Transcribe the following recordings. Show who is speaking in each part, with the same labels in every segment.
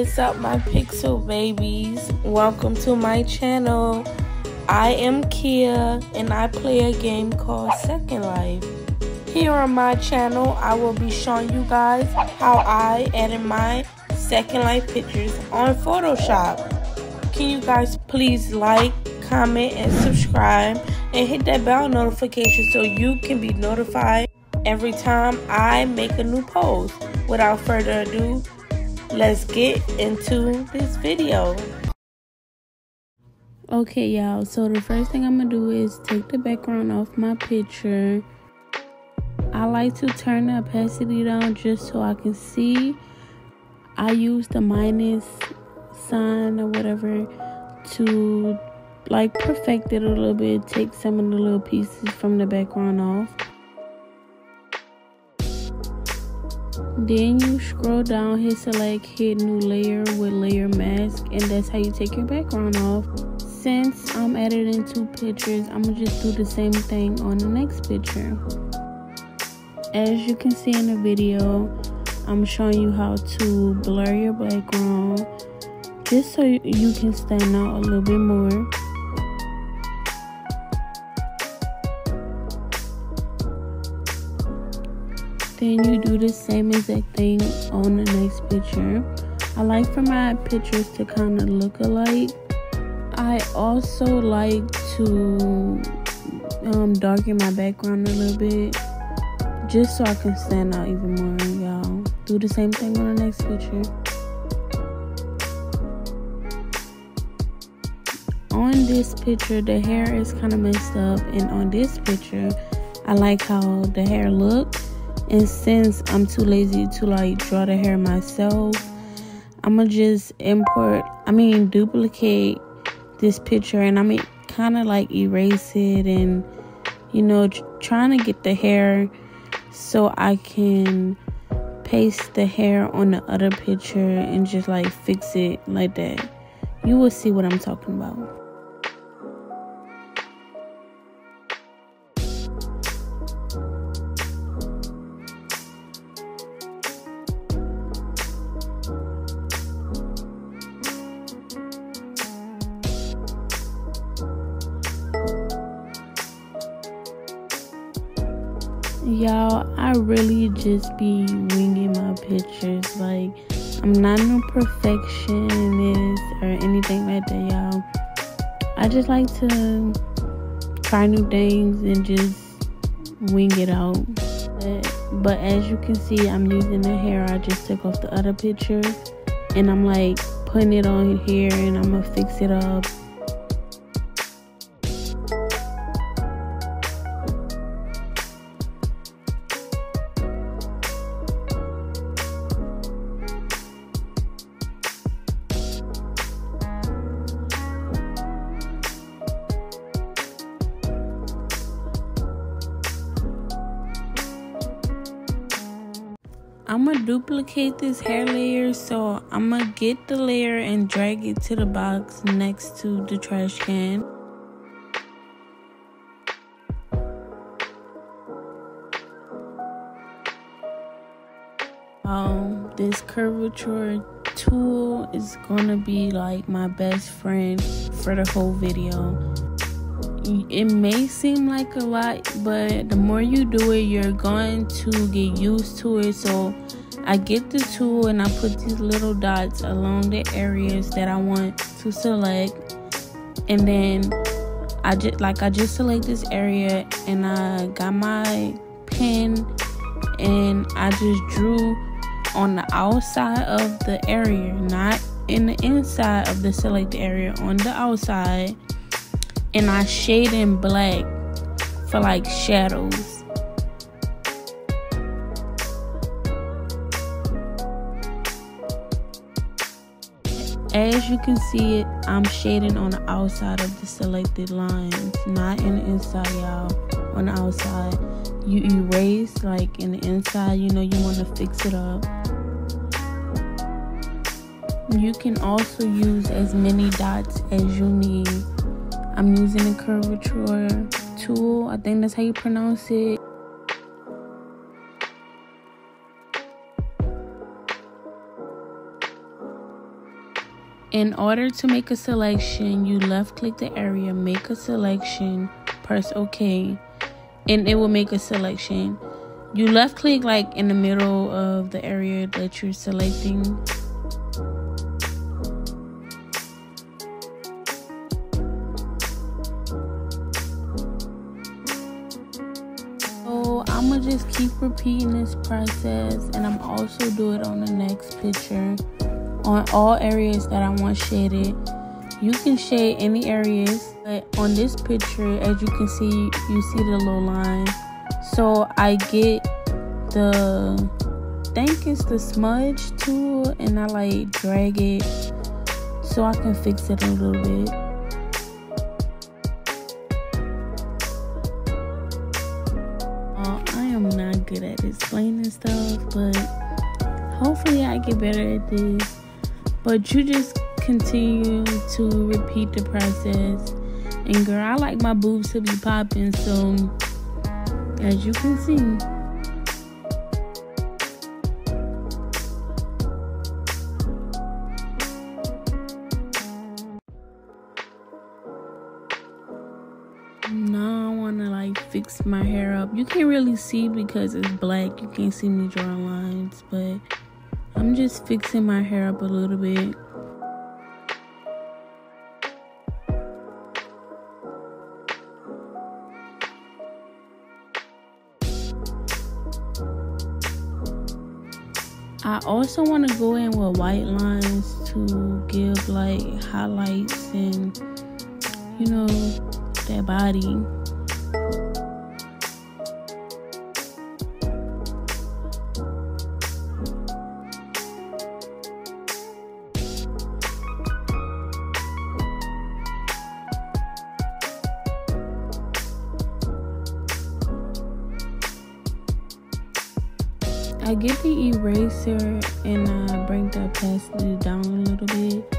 Speaker 1: What's up, my pixel babies? Welcome to my channel. I am Kia and I play a game called Second Life. Here on my channel, I will be showing you guys how I added my Second Life pictures on Photoshop. Can you guys please like, comment, and subscribe, and hit that bell notification so you can be notified every time I make a new post. Without further ado, let's get into this video.
Speaker 2: Okay, y'all, so the first thing I'm gonna do is take the background off my picture. I like to turn the opacity down just so I can see. I use the minus sign or whatever to like perfect it a little bit, take some of the little pieces from the background off. Then you scroll down, hit select, hit new layer with layer mask, and that's how you take your background off. Since I'm editing two pictures, I'm gonna just do the same thing on the next picture. As you can see in the video, I'm showing you how to blur your background just so you can stand out a little bit more. Then you do the same exact thing on the next picture. I like for my pictures to kind of look alike. I also like to darken my background a little bit just so I can stand out even more, y'all. Do the same thing on the next picture. On this picture, the hair is kind of messed up, and on this picture, I like how the hair looks. And since I'm too lazy to like draw the hair myself, I'm gonna just duplicate this picture, and I'm kind of like erase it, and you know, trying to get the hair so I can paste the hair on the other picture and just like fix it like that. You will see what I'm talking about. Y'all, I really just be winging my pictures. Like, I'm not no perfectionist or anything like that, y'all. I just like to try new things and just wing it out. But as you can see, I'm using the hair I just took off the other picture, and I'm like putting it on here, and I'm gonna fix it up. I'm gonna duplicate this hair layer, so I'm gonna get the layer and drag it to the box next to the trash can. This curvature tool is gonna be like my best friend for the whole video. It may seem like a lot, but the more you do it, you're going to get used to it. So I get the tool and I put these little dots along the areas that I want to select, and then I just select this area, and I got my pen and I just drew on the outside of the area, not in the inside of the selected area, on the outside. And I shade in black for like shadows. As you can see it, I'm shading on the outside of the selected lines, not in the inside, y'all. On the outside, you erase like in the inside, you know, you want to fix it up. You can also use as many dots as you need. I'm using the curvature tool. I think that's how you pronounce it. In order to make a selection, you left click the area, make a selection, press OK, and it will make a selection. You left click like in the middle of the area that you're selecting. So I'm gonna just keep repeating this process, and I'm also do it on the next picture on all areas that I want shaded. You can shade any areas, but on this picture, as you can see, you see the little line. So I get I think it's the smudge tool, and I like drag it so I can fix it a little bit. I am not good at explaining stuff, but hopefully I get better at this. But you just continue to repeat the process. And girl, I like my boobs to be popping, so as you can see. Now I want to like fix my hair up. You can't really see because it's black. You can't see me drawing lines, but I'm just fixing my hair up a little bit. I also want to go in with white lines to give like highlights and, you know, that body. I get the eraser and I bring the opacity down a little bit,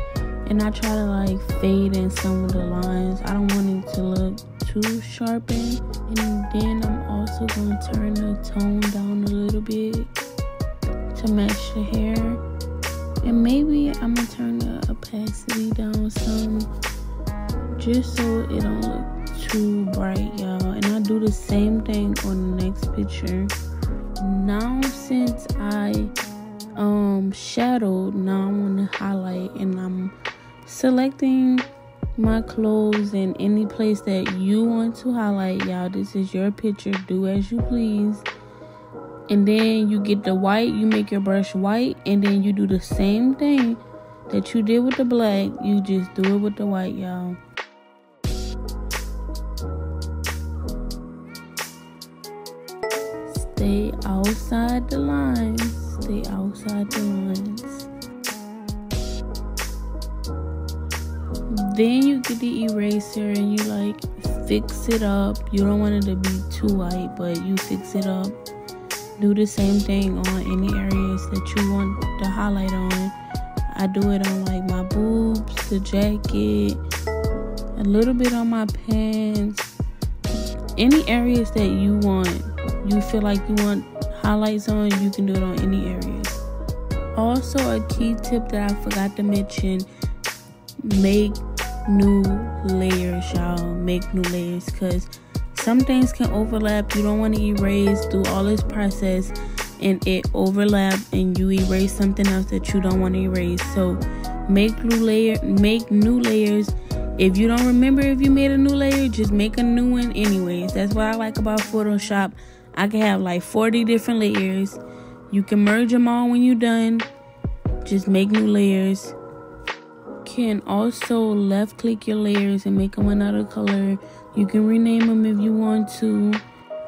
Speaker 2: and I try to like fade in some of the lines. I don't want it to look too sharpened. And then I'm also going to turn the tone down a little bit to match the hair, and maybe I'm gonna turn the opacity down some just so it don't look too bright, y'all. And I do the same thing on the next picture. Now since I shadowed, now I want to highlight, and I'm selecting my clothes in any place that you want to highlight, y'all. This is your picture, do as you please. And then you get the white, you make your brush white, and then you do the same thing that you did with the black, you just do it with the white, y'all. Stay outside the lines. Stay outside the lines. Then you get the eraser and you like fix it up. You don't want it to be too white, but you fix it up. Do the same thing on any areas that you want to highlight on. I do it on like my boobs, the jacket, a little bit on my pants. Any areas that you want, you feel like you want highlights on, you can do it on any areas. Also, a key tip that I forgot to mention, make new layers, y'all. Make new layers, because some things can overlap. You don't want to erase through all this process and it overlap and you erase something else that you don't want to erase. So make new layers. If you don't remember if you made a new layer, just make a new one anyways. That's what I like about Photoshop. I can have like 40 different layers. You can merge them all when you're done. Just make new layers. Can also left click your layers and make them another color. You can rename them if you want to.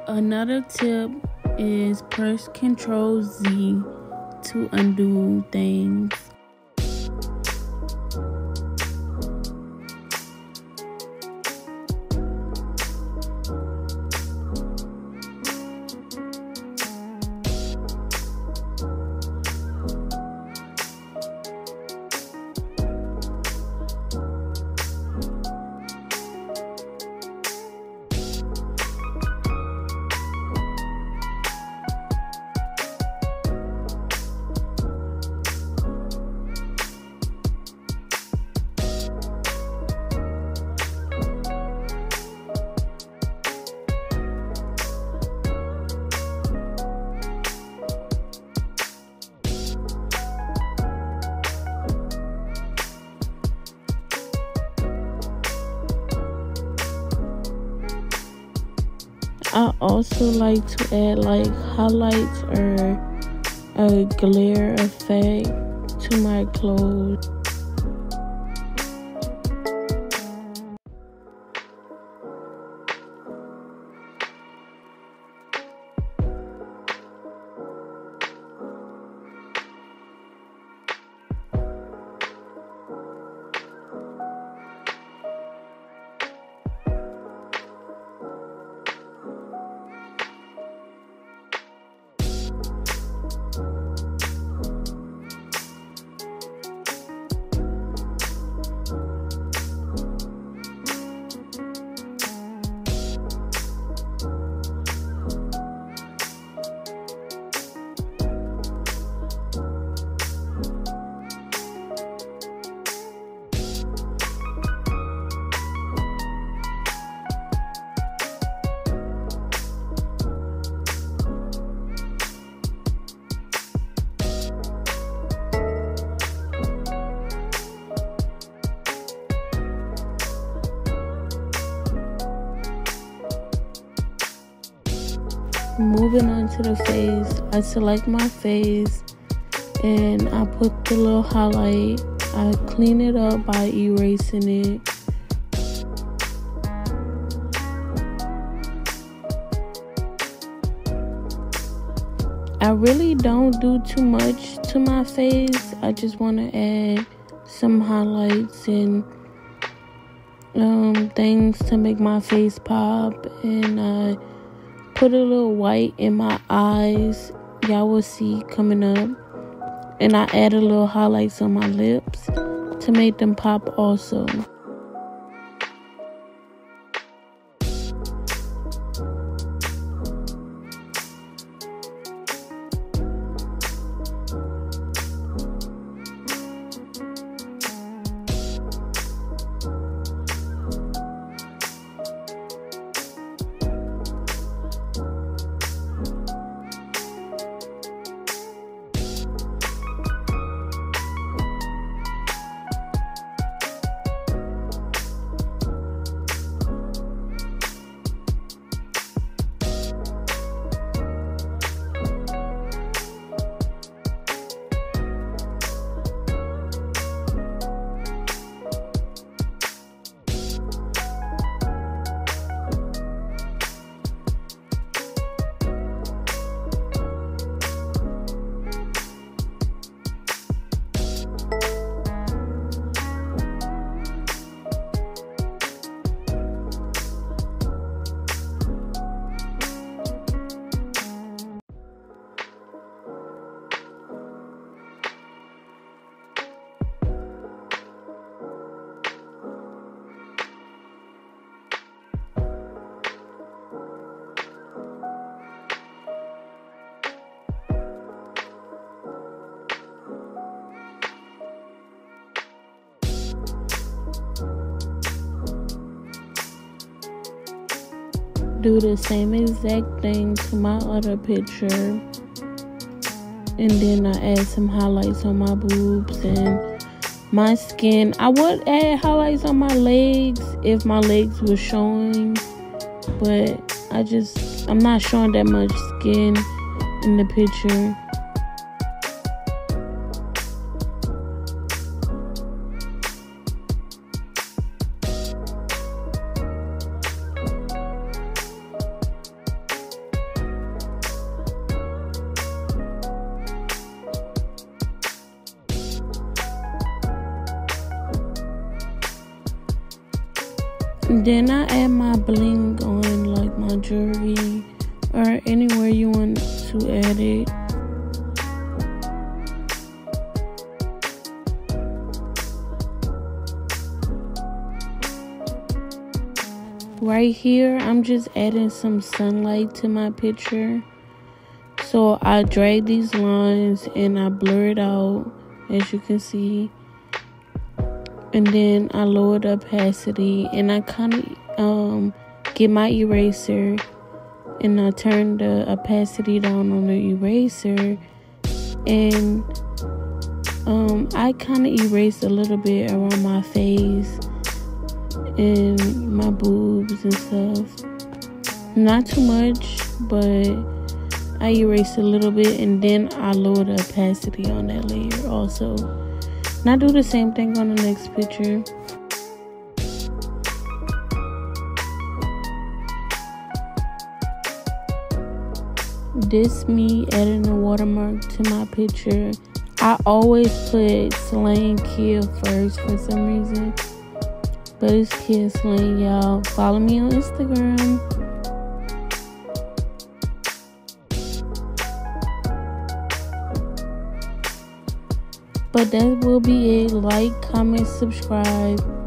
Speaker 2: Another tip is press Ctrl Z to undo things. I also like to add like highlights or a glare effect to my clothes. Moving on to the face, I select my face and I put the little highlight. I clean it up by erasing it. I really don't do too much to my face. I just want to add some highlights and things to make my face pop, and I put a little white in my eyes, y'all will see coming up, and I add a little highlights on my lips to make them pop also. Do the same exact thing to my other picture, and then I add some highlights on my boobs and my skin. I would add highlights on my legs if my legs were showing, but I'm not showing that much skin in the picture. Then I add my bling on, like my jewelry or anywhere you want to add it. Right here, I'm just adding some sunlight to my picture. So I drag these lines and I blur it out, as you can see. And then I lower the opacity and I kind of get my eraser and I turn the opacity down on the eraser, and I kind of erase a little bit around my face and my boobs and stuff. Not too much, but I erase a little bit, and then I lower the opacity on that layer also. And I do the same thing on the next picture. This me adding a watermark to my picture. I always put Slang Kia first for some reason, but it's Kia Slang, y'all. Follow me on Instagram. But that will be it. Like, comment, subscribe.